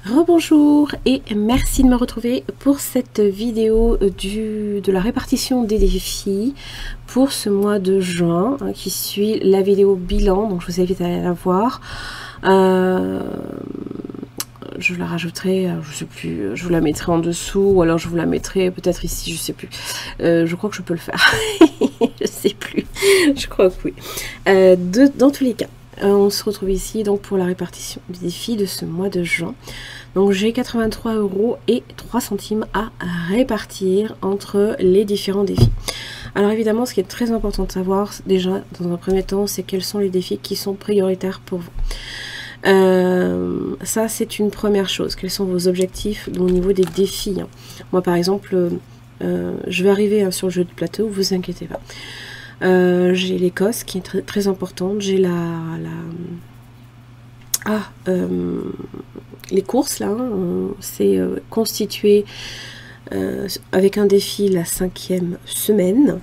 Rebonjour et merci de me retrouver pour cette vidéo de la répartition des défis pour ce mois de juin qui suit la vidéo bilan, donc je vous invite à aller la voir. Je la rajouterai, je sais plus, je vous la mettrai en dessous ou alors je vous la mettrai peut-être ici, je sais plus. Je crois que je peux le faire, je sais plus, je crois que oui. Dans tous les cas. On se retrouve ici donc pour la répartition des défis de ce mois de juin. Donc j'ai 83 € et 3 centimes à répartir entre les différents défis. Alors évidemment, ce qui est très important de savoir déjà dans un premier temps, c'est quels sont les défis qui sont prioritaires pour vous. Ça c'est une première chose. Quels sont vos objectifs au niveau des défis? Moi par exemple, je vais arriver sur le jeu de plateau, vous inquiétez pas. J'ai l'Écosse qui est très, très importante, j'ai les courses là, c'est constitué avec un défi la 5e semaine.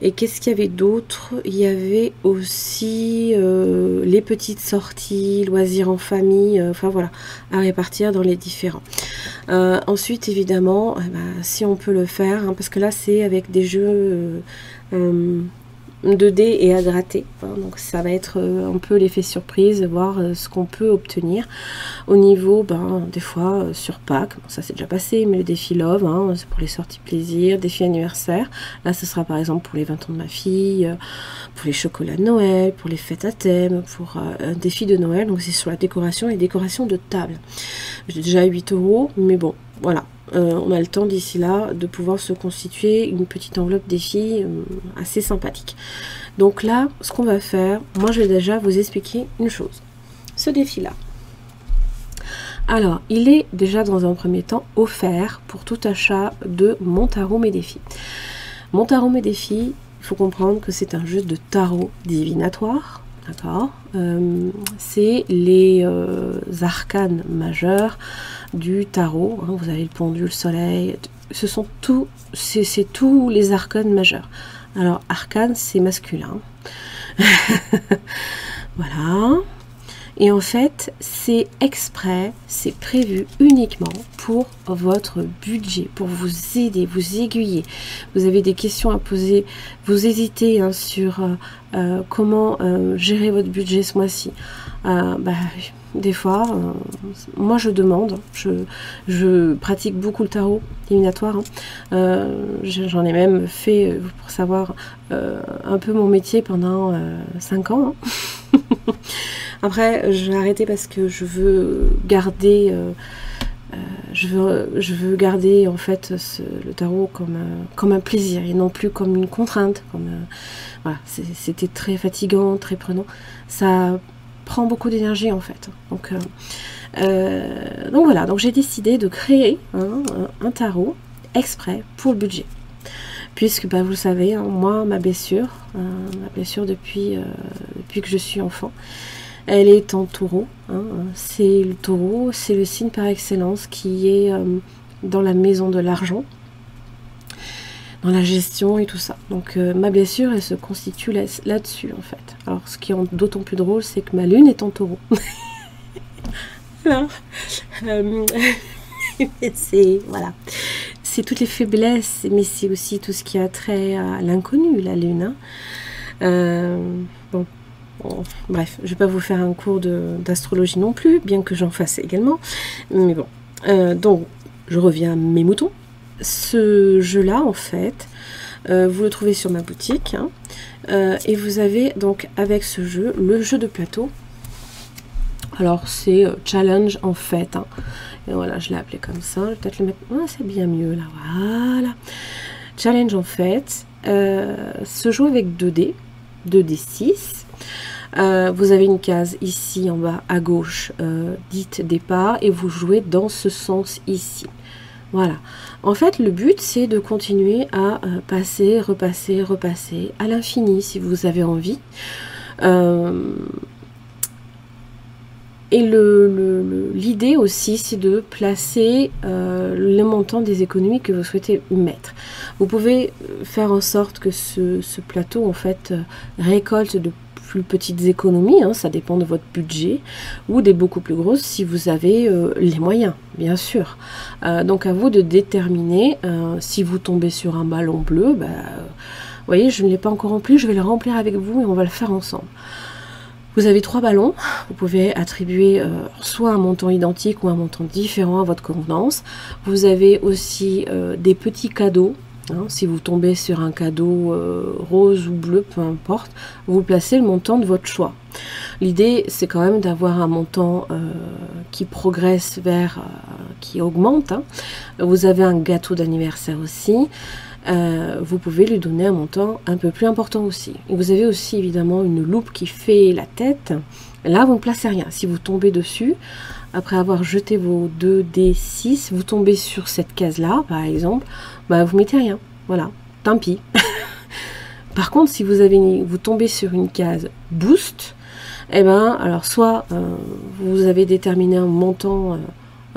Et qu'est-ce qu'il y avait d'autre? Il y avait aussi les petites sorties, loisirs en famille, enfin voilà, à répartir dans les différents. Ensuite évidemment, si on peut le faire, parce que là c'est avec des jeux 2D et à gratter, donc ça va être un peu l'effet surprise, voir ce qu'on peut obtenir au niveau, des fois sur Pâques, ça c'est déjà passé, mais le défi Love, c'est pour les sorties plaisir, défi anniversaire, là ce sera par exemple pour les 20 ans de ma fille, pour les chocolats de Noël, pour les fêtes à thème, pour un défi de Noël, donc c'est sur la décoration et décoration de table. J'ai déjà 8 €, mais bon, voilà. On a le temps d'ici là de pouvoir se constituer une petite enveloppe défi assez sympathique. Donc là, ce qu'on va faire, moi je vais déjà vous expliquer une chose. Ce défi là, alors il est déjà dans un premier temps offert pour tout achat de mon tarot mes défis. Mon tarot mes défis, il faut comprendre que c'est un jeu de tarot divinatoire. D'accord, c'est les arcanes majeurs du tarot. Vous avez le pendule, le soleil, ce sont c'est tous les arcanes majeurs. Alors arcane c'est masculin, voilà. Et en fait, c'est exprès, c'est prévu uniquement pour votre budget, pour vous aider, vous aiguiller. Vous avez des questions à poser, vous hésitez sur comment gérer votre budget ce mois-ci. Des fois, moi je demande, je pratique beaucoup le tarot divinatoire. J'en ai même fait, pour savoir, un peu mon métier pendant 5 ans. Après, je vais arrêter parce que je veux garder, je veux garder en fait le tarot comme un plaisir et non plus comme une contrainte. Voilà, c'était très fatigant, très prenant. Ça prend beaucoup d'énergie en fait. Donc voilà, donc j'ai décidé de créer un tarot exprès pour le budget. Puisque vous le savez, moi ma blessure depuis que je suis enfant, elle est en taureau. C'est le taureau, c'est le signe par excellence qui est dans la maison de l'argent, dans la gestion et tout ça. Donc ma blessure, elle se constitue là-dessus en fait. Alors ce qui est d'autant plus drôle, c'est que ma lune est en taureau. Alors, c'est voilà, c'est toutes les faiblesses, mais c'est aussi tout ce qui a trait à l'inconnu, la lune. Bon. Bref, je ne vais pas vous faire un cours d'astrologie non plus, bien que j'en fasse également. Mais bon, donc je reviens à mes moutons. Ce jeu-là, en fait, vous le trouvez sur ma boutique. Et vous avez donc avec ce jeu, le jeu de plateau. Alors c'est challenge en fait. Et voilà, je l'ai appelé comme ça. Je vais peut-être le mettre. C'est bien mieux là. Voilà. Challenge en fait. Se joue avec 2D, 2D6. Vous avez une case ici en bas à gauche dite départ et vous jouez dans ce sens ici. Voilà. En fait, le but c'est de continuer à passer, repasser, repasser à l'infini si vous avez envie. Et l'idée aussi, c'est de placer le montant des économies que vous souhaitez mettre. Vous pouvez faire en sorte que ce plateau, en fait, récolte de plus petites économies, hein, ça dépend de votre budget, ou des beaucoup plus grosses si vous avez les moyens, bien sûr. Donc à vous de déterminer, si vous tombez sur un ballon bleu, bah, vous voyez, je ne l'ai pas encore rempli, je vais le remplir avec vous et on va le faire ensemble. Vous avez 3 ballons, vous pouvez attribuer soit un montant identique ou un montant différent à votre convenance. Vous avez aussi des petits cadeaux. Hein, si vous tombez sur un cadeau rose ou bleu, peu importe, vous placez le montant de votre choix. L'idée, c'est quand même d'avoir un montant qui progresse vers, qui augmente. Hein. Vous avez un gâteau d'anniversaire aussi. Vous pouvez lui donner un montant un peu plus important aussi. Et vous avez aussi évidemment une loupe qui fait la tête. Là, vous ne placez rien. Si vous tombez dessus, après avoir jeté vos 2D6, vous tombez sur cette case-là, par exemple, bah, vous mettez rien. Voilà, tant pis. Par contre, si vous tombez sur une case boost, eh ben, alors soit vous avez déterminé un montant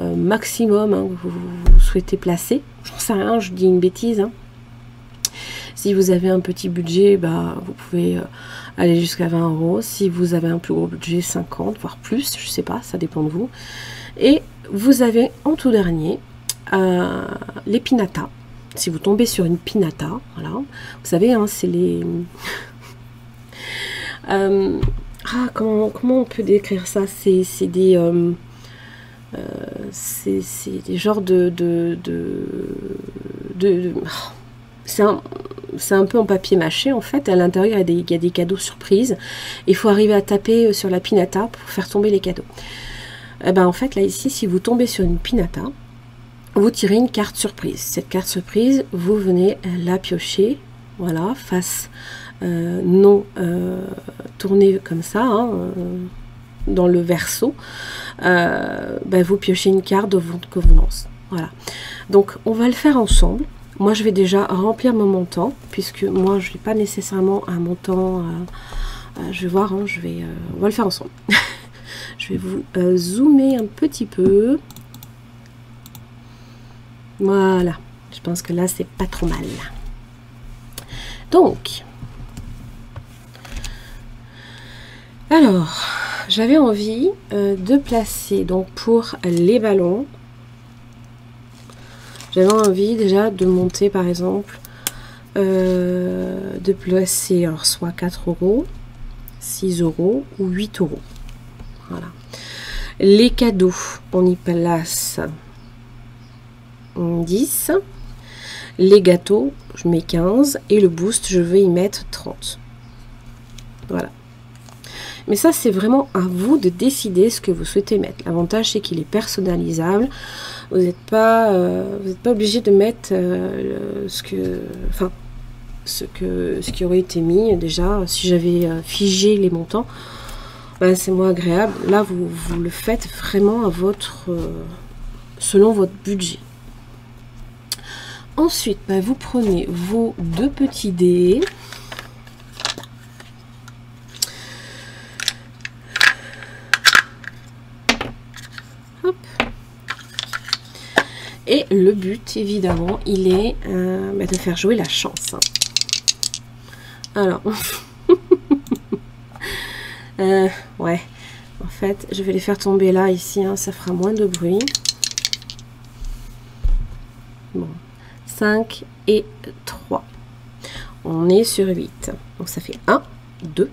maximum hein, que vous souhaitez placer. J'en sais rien, je dis une bêtise. Hein. Si vous avez un petit budget, bah, vous pouvez aller jusqu'à 20 €. Si vous avez un plus gros budget, 50, voire plus, je sais pas, ça dépend de vous. Et vous avez en tout dernier les pinatas. Si vous tombez sur une pinata, voilà, vous savez, hein, c'est les... comment on peut décrire ça? C'est des... c'est des genres c'est un peu en papier mâché en fait. À l'intérieur il y a des cadeaux surprises. Il faut arriver à taper sur la pinata pour faire tomber les cadeaux. Et ben en fait là ici, si vous tombez sur une pinata, vous tirez une carte surprise. Cette carte surprise, vous venez la piocher, voilà, face non tournée comme ça, hein, dans le verso. Ben vous piochez une carte de votre convenance. Voilà. Donc on va le faire ensemble. Moi je vais déjà remplir mon montant, puisque moi je n'ai pas nécessairement un montant. Je vais voir, hein, on va le faire ensemble. Je vais vous zoomer un petit peu. Voilà, je pense que là c'est pas trop mal. Donc, alors, j'avais envie de placer, donc pour les ballons, j'avais envie déjà de monter par exemple, de placer alors, soit 4 €, 6 € ou 8 €. Voilà. Les cadeaux, on y place 10. Les gâteaux, je mets 15. Et le boost, je vais y mettre 30. Voilà. Mais ça, c'est vraiment à vous de décider ce que vous souhaitez mettre. L'avantage, c'est qu'il est personnalisable. Vous n'êtes pas obligé de mettre ce qui aurait été mis. Déjà, si j'avais figé les montants, ben, c'est moins agréable. Là, vous le faites vraiment à selon votre budget. Ensuite, ben, vous prenez vos 2 petits dés. Hop. Et le but, évidemment, il est ben, de faire jouer la chance. Alors, ouais, en fait, je vais les faire tomber là, ici, hein, ça fera moins de bruit. Bon. 5 et 3. On est sur 8. Donc ça fait 1, 2,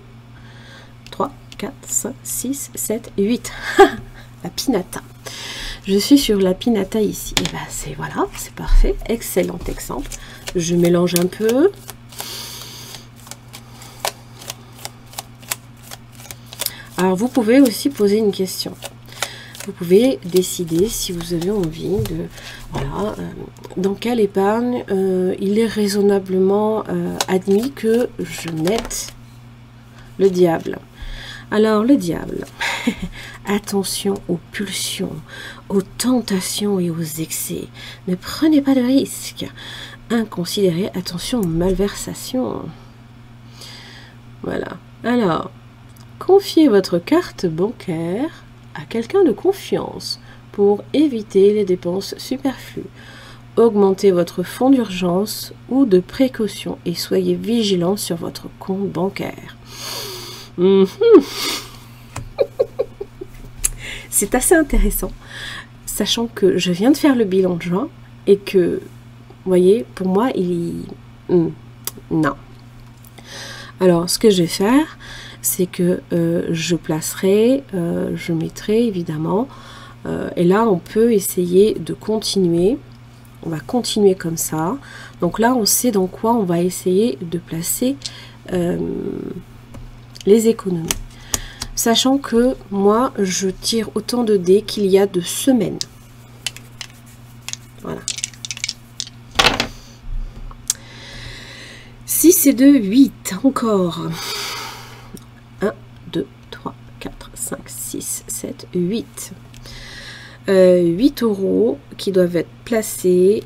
3, 4, 5, 6, 7, 8. La pinata. Je suis sur la pinata ici. Et ben c'est voilà, c'est parfait. Excellent exemple. Je mélange un peu. Alors vous pouvez aussi poser une question. Vous pouvez décider si vous avez envie de... Voilà, dans quelle épargne il est raisonnablement admis que je mette le diable. Alors le diable, attention aux pulsions, aux tentations et aux excès. Ne prenez pas de risques. Inconsidéré, attention aux malversations. Voilà. Alors, confiez votre carte bancaire à quelqu'un de confiance pour éviter les dépenses superflues. Augmentez votre fonds d'urgence ou de précaution et soyez vigilant sur votre compte bancaire. Mhm. C'est assez intéressant, sachant que je viens de faire le bilan de juin et que, vous voyez, pour moi, non. Alors, ce que je vais faire, c'est que je placerai, je mettrai évidemment, et là, on peut essayer de continuer. On va continuer comme ça. Donc là, on sait dans quoi on va essayer de placer les économies. Sachant que moi, je tire autant de dés qu'il y a de semaines. Voilà. 6 et 2, 8. Encore. 1, 2, 3, 4, 5, 6, 7, 8. 8 euros qui doivent être placés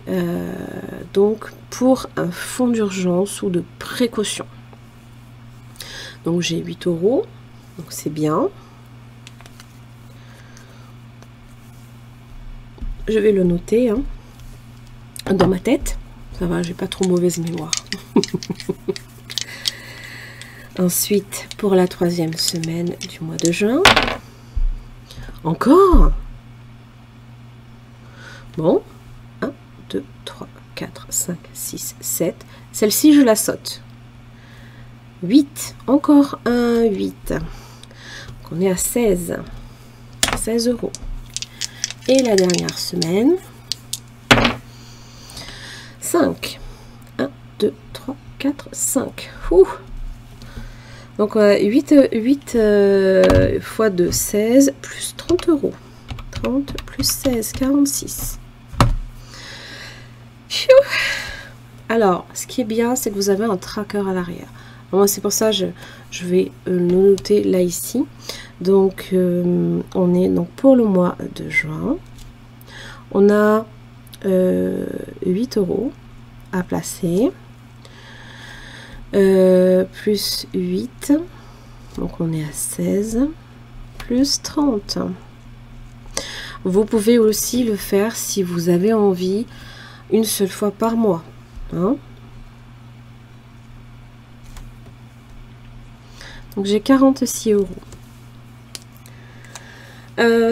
donc pour un fonds d'urgence ou de précaution. Donc j'ai 8 euros, donc c'est bien. Je vais le noter hein, dans ma tête. Ça va, j'ai pas trop mauvaise mémoire. Ensuite, pour la 3e semaine du mois de juin. Encore. Bon, 1, 2, 3, 4, 5, 6, 7. Celle-ci, je la saute. 8, encore un 8. Donc, on est à 16. 16 euros. Et la dernière semaine, 5. 1, 2, 3, 4, 5. Ouh. Donc, 8 fois 2, 16, plus 30 euros. 30 plus 16, 46. Alors, ce qui est bien, c'est que vous avez un tracker à l'arrière. Moi, c'est pour ça que je vais le noter là, ici. Donc, on est donc pour le mois de juin. On a 8 euros à placer. Plus 8. Donc, on est à 16. Plus 30. Vous pouvez aussi le faire si vous avez envie une seule fois par mois. Hein? Donc j'ai 46 euros.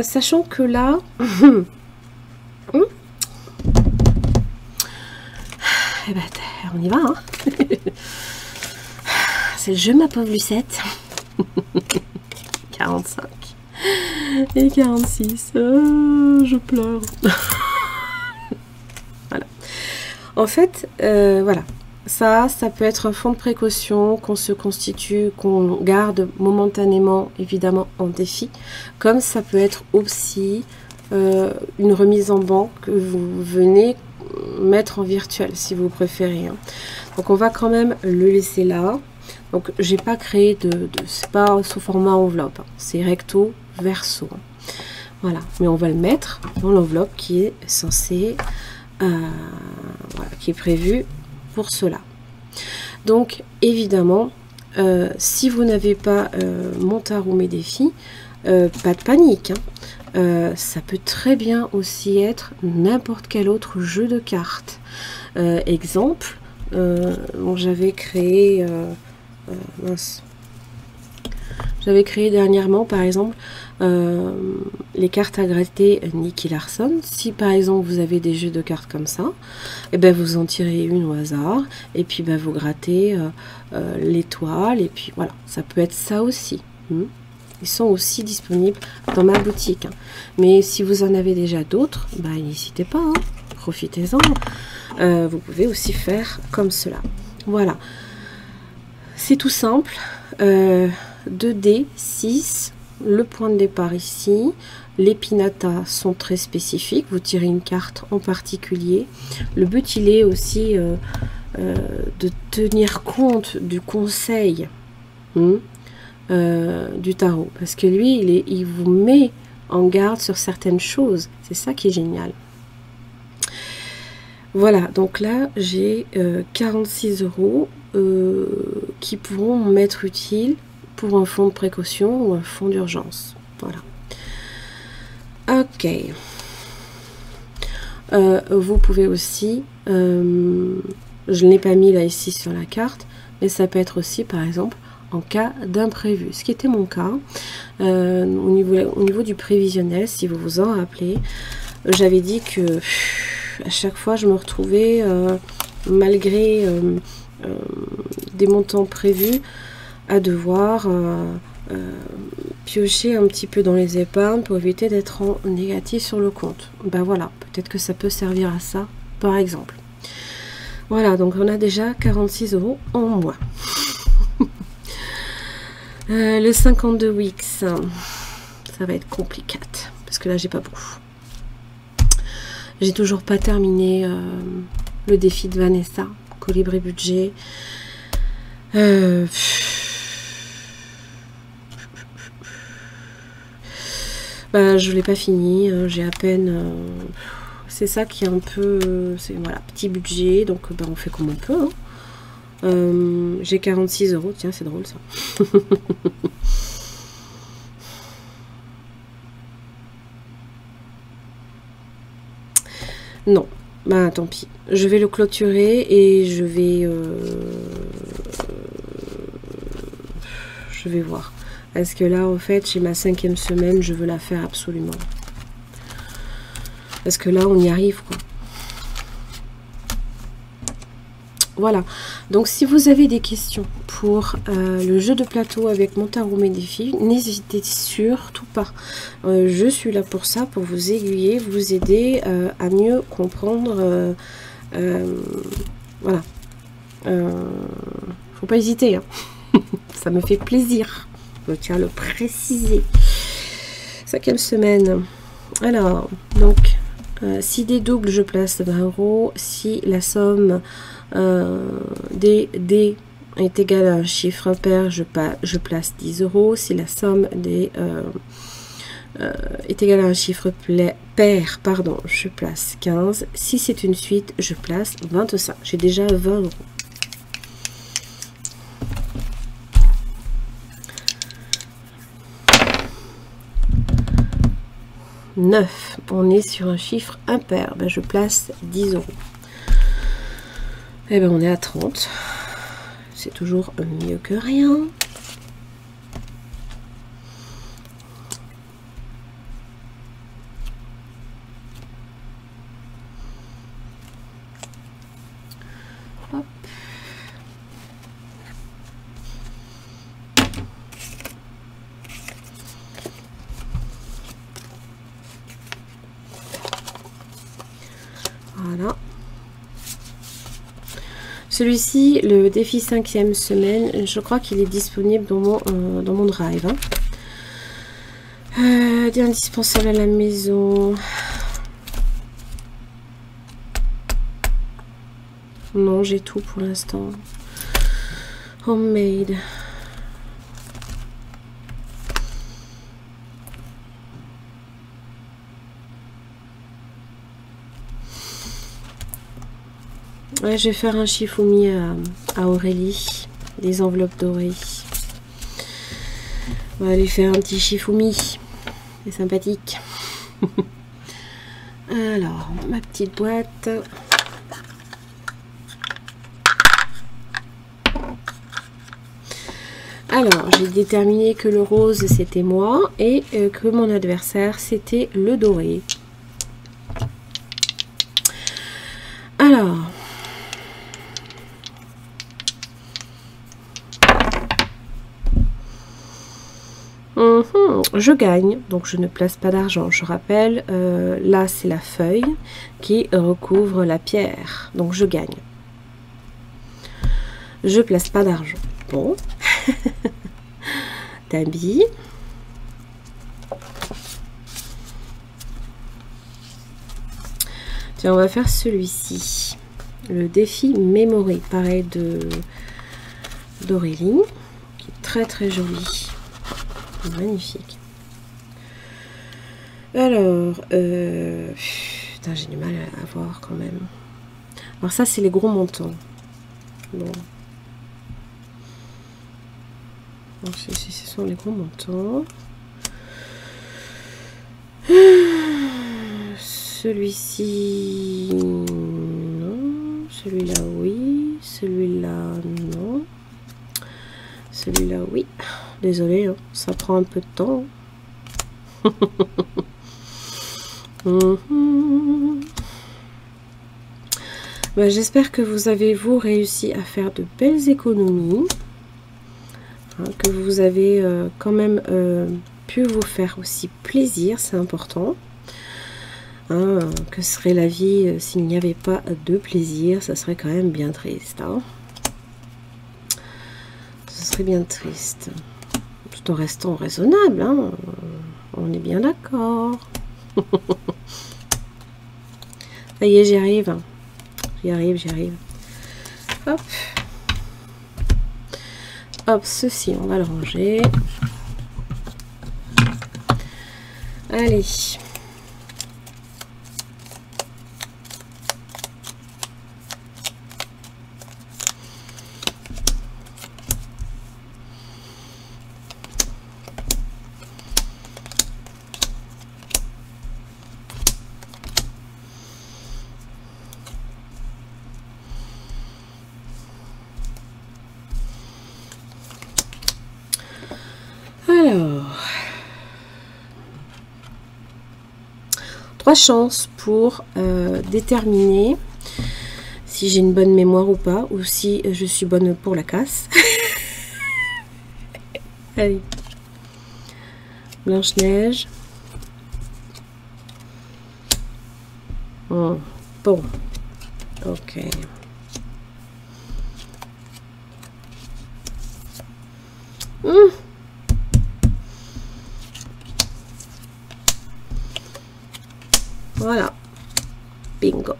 Sachant que là, eh ben, on y va. Hein. C'est le jeu, ma pauvre Lucette. 45 et 46. Je pleure. Voilà. En fait, voilà. Ça peut être un fonds de précaution qu'on se constitue, qu'on garde momentanément, évidemment, en défi. Comme ça peut être aussi une remise en banque que vous venez mettre en virtuel, si vous préférez. Hein. Donc, on va quand même le laisser là. Donc, j'ai pas créé c'est pas sous format enveloppe. Hein. C'est recto, verso. Hein. Voilà. Mais on va le mettre dans l'enveloppe qui est censée... voilà, qui est prévu pour cela. Donc évidemment si vous n'avez pas Montaro mes défis, pas de panique hein. Ça peut très bien aussi être n'importe quel autre jeu de cartes. Exemple, bon, j'avais créé j'avais créé dernièrement par exemple les cartes à gratter Nicky Larson. Si par exemple vous avez des jeux de cartes comme ça, et ben vous en tirez une au hasard et puis ben vous grattez l'étoile et puis voilà, ça peut être ça aussi. Ils sont aussi disponibles dans ma boutique. Hein. Mais si vous en avez déjà d'autres, ben n'hésitez pas, hein. Profitez-en. Vous pouvez aussi faire comme cela. Voilà. C'est tout simple. 2D, 6. Le point de départ ici, les pinatas sont très spécifiques, vous tirez une carte en particulier. Le but il est aussi de tenir compte du conseil du tarot, parce que lui il vous met en garde sur certaines choses, c'est ça qui est génial. Voilà, donc là j'ai 46 euros qui pourront m'être utiles pour un fonds de précaution ou un fonds d'urgence. Voilà. Ok. Vous pouvez aussi, je ne l'ai pas mis là ici sur la carte, mais ça peut être aussi par exemple en cas d'imprévu, ce qui était mon cas. Au niveau du prévisionnel, si vous vous en rappelez, j'avais dit que à chaque fois je me retrouvais, malgré des montants prévus, à devoir piocher un petit peu dans les épargnes pour éviter d'être en négatif sur le compte. Ben voilà, peut-être que ça peut servir à ça, par exemple. Voilà, donc on a déjà 46 € en moins. Le 52 weeks, ça va être compliqué, parce que là j'ai pas beaucoup. J'ai toujours pas terminé le défi de Vanessa, Colibri Budget. Bah, je l'ai pas fini, j'ai à peine... c'est ça qui est un peu... voilà, petit budget, donc bah, on fait comme on peut. Hein. J'ai 46 €, tiens, c'est drôle ça. Non, bah tant pis. Je vais le clôturer et je vais voir. Parce que là, en fait, j'ai ma 5e semaine, je veux la faire absolument. Parce que là, on y arrive, quoi. Voilà. Donc, si vous avez des questions pour le jeu de plateau avec mon tarot mes défis, n'hésitez surtout pas. Je suis là pour ça, pour vous aiguiller, vous aider à mieux comprendre. Voilà. Faut pas hésiter. Hein. Ça me fait plaisir. Je tiens à le préciser. 5e semaine. Alors, donc, si des doubles, je place 20 €. Si la somme des dés est égale à un chiffre impair, je place 10 €. Si la somme des est égale à un chiffre pair, pardon, je place 15. Si c'est une suite, je place 25. J'ai déjà 20 €. « 9, on est sur un chiffre impair, ben, je place 10 €. Et ben on est à 30, c'est toujours mieux que rien. Hop. Voilà. Celui-ci, le défi 5e semaine, je crois qu'il est disponible dans mon drive. Hein. Indispensable à la maison. Non, j'ai tout pour l'instant. Homemade. Ouais, je vais faire un Shifumi à Aurélie, des enveloppes dorées. On va lui faire un petit Shifumi, c'est sympathique. Alors, ma petite boîte. Alors, j'ai déterminé que le rose c'était moi et que mon adversaire c'était le doré. Alors, je gagne, donc je ne place pas d'argent. Je rappelle, là c'est la feuille qui recouvre la pierre, donc je gagne. Je place pas d'argent. Bon, Tabi. Tiens, on va faire celui-ci. Le défi Memory, pareil d'Aurélie, qui est très très joli. Magnifique. Alors, putain, j'ai du mal à voir quand même. Alors ça, c'est les gros montants. Bon. Donc ce sont les gros montants. Celui-ci, non. Celui-là, oui. Celui-là, non. celui-là, oui. Désolée, hein, ça prend un peu de temps. Ben, j'espère que vous avez réussi à faire de belles économies. Hein, que vous avez quand même pu vous faire aussi plaisir, c'est important. Hein, que serait la vie s'il n'y avait pas de plaisir? Ça serait quand même bien triste. Hein, ce serait bien triste. Tout en restant raisonnable. Hein, on est bien d'accord. Ça y est, j'y arrive. J'y arrive. Hop. Hop, ceci, on va le ranger. Allez. Alors, 3 chances pour déterminer si j'ai une bonne mémoire ou pas, ou si je suis bonne pour la casse. Allez, Blanche-Neige. Oh, bon, ok. Voilà, bingo.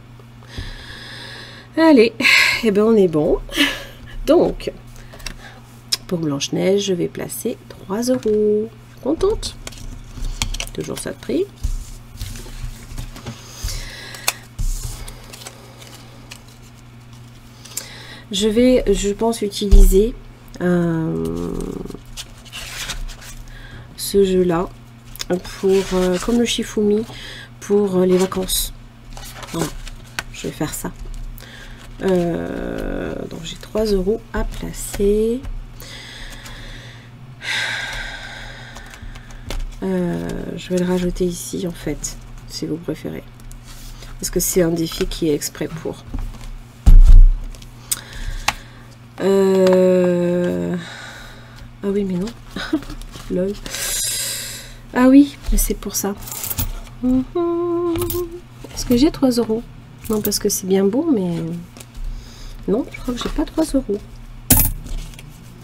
Allez, et ben on est bon. Donc, pour Blanche-Neige, je vais placer 3 €. Contente. Toujours ça de prix. Je vais, je pense, utiliser ce jeu-là pour, comme le Shifumi, pour les vacances. Voilà, je vais faire ça. Donc j'ai 3 € à placer. Je vais le rajouter ici en fait, si vous préférez. Parce que c'est un défi qui est exprès pour. Ah oui, mais non. Lol. Ah oui, mais c'est pour ça. Est-ce que j'ai 3 €? Non, parce que c'est bien beau, mais non, je crois que j'ai pas 3 €.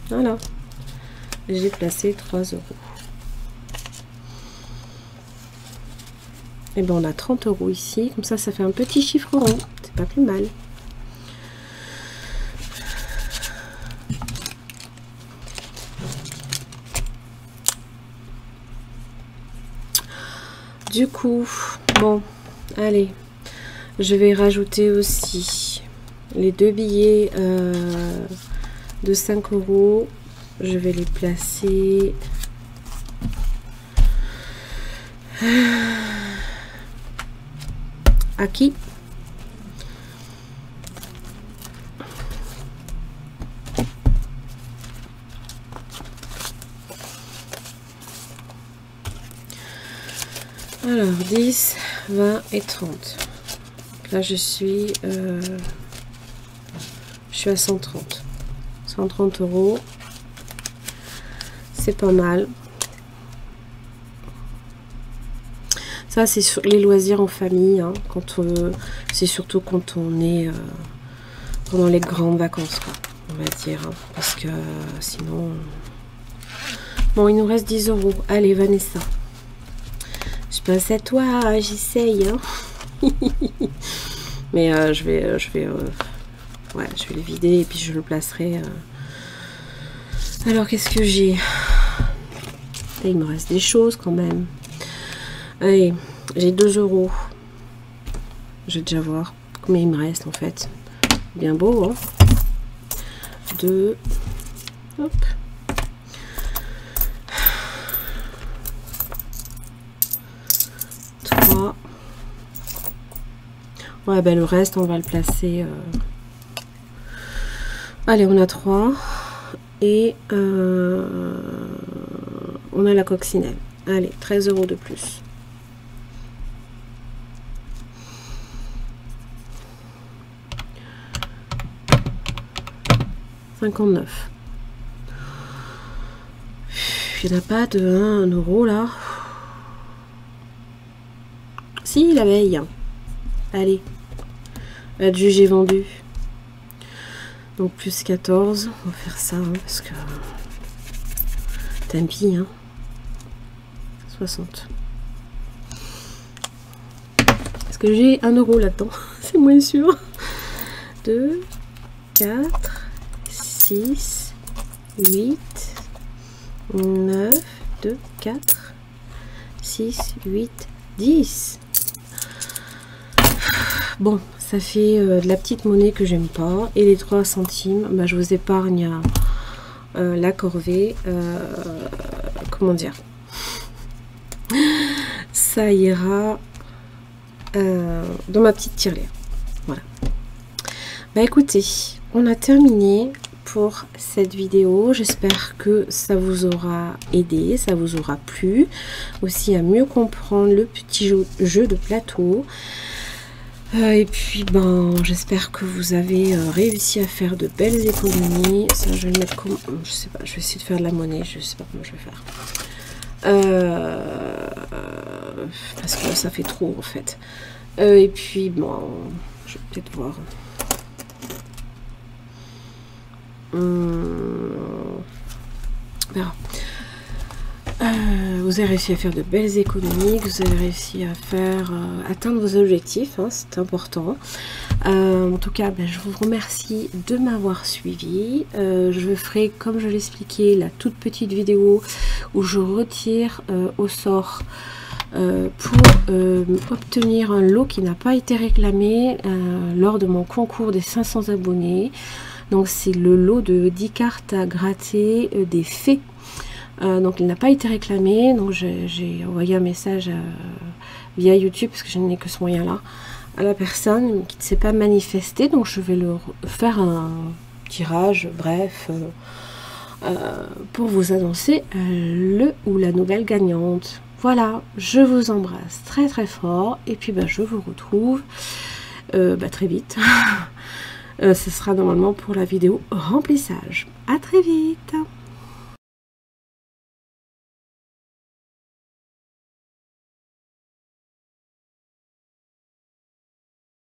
Voilà, j'ai placé 3 €. Et ben on a 30 € ici, comme ça fait un petit chiffre rond, c'est pas plus mal. Du coup, bon, allez, je vais rajouter aussi les 2 billets de 5 €. Je vais les placer à qui? Alors 10, 20 et 30. Là je suis à 130. 130 €. C'est pas mal. Ça c'est sur les loisirs en famille, hein, quand c'est surtout quand on est pendant les grandes vacances, quoi, on va dire, hein, parce que sinon. Bon, il nous reste 10 €. Allez, Vanessa. Je passe à toi, j'essaye. Hein. Mais je vais le vider et puis je le placerai. Alors, qu'est-ce que j'ai? Il me reste des choses quand même. Allez, j'ai 2 €. Je vais déjà voir combien il me reste en fait. Bien beau, hein. 2. Hop. 3. Ouais, ben le reste, on va le placer. Allez, on a 3. et on a la coccinelle. Allez, 13 € de plus. « 59 ». Il n'y en a pas de 1 € là. Si, la veille. Allez. Adjugé vendu. Donc plus 14. On va faire ça hein, parce que... Tant pis. Hein. 60. Est-ce que j'ai 1 € là-dedans? C'est moins sûr. 2, 4, 6, 8, 9, 2, 4, 6, 8, 10. Bon, ça fait de la petite monnaie que j'aime pas. Et les 3 centimes, bah, je vous épargne la corvée. Comment dire? Ça ira dans ma petite tirelire. Voilà. Bah écoutez, on a terminé pour cette vidéo. J'espère que ça vous aura aidé, ça vous aura plu. Aussi à mieux comprendre le petit jeu de plateau. Et puis ben j'espère que vous avez réussi à faire de belles économies. Ça je vais le mettre comme... Je sais pas, je vais essayer de faire de la monnaie, je sais pas comment je vais faire. Parce que ça fait trop en fait. Et puis bon, je vais peut-être voir. Voilà. Vous avez réussi à faire de belles économies, vous avez réussi à faire atteindre vos objectifs, hein, c'est important. En tout cas, ben, je vous remercie de m'avoir suivi. Je ferai, comme je l'expliquais, la toute petite vidéo où je retire au sort pour obtenir un lot qui n'a pas été réclamé lors de mon concours des 500 abonnés. Donc c'est le lot de 10 cartes à gratter des fées. Donc il n'a pas été réclamé, donc j'ai envoyé un message via YouTube, parce que je n'ai que ce moyen là, à la personne qui ne s'est pas manifestée. Donc je vais leur faire un tirage, bref, pour vous annoncer le ou la nouvelle gagnante. Voilà, je vous embrasse très très fort, et puis bah, je vous retrouve très vite. Ce sera normalement pour la vidéo remplissage. À très vite.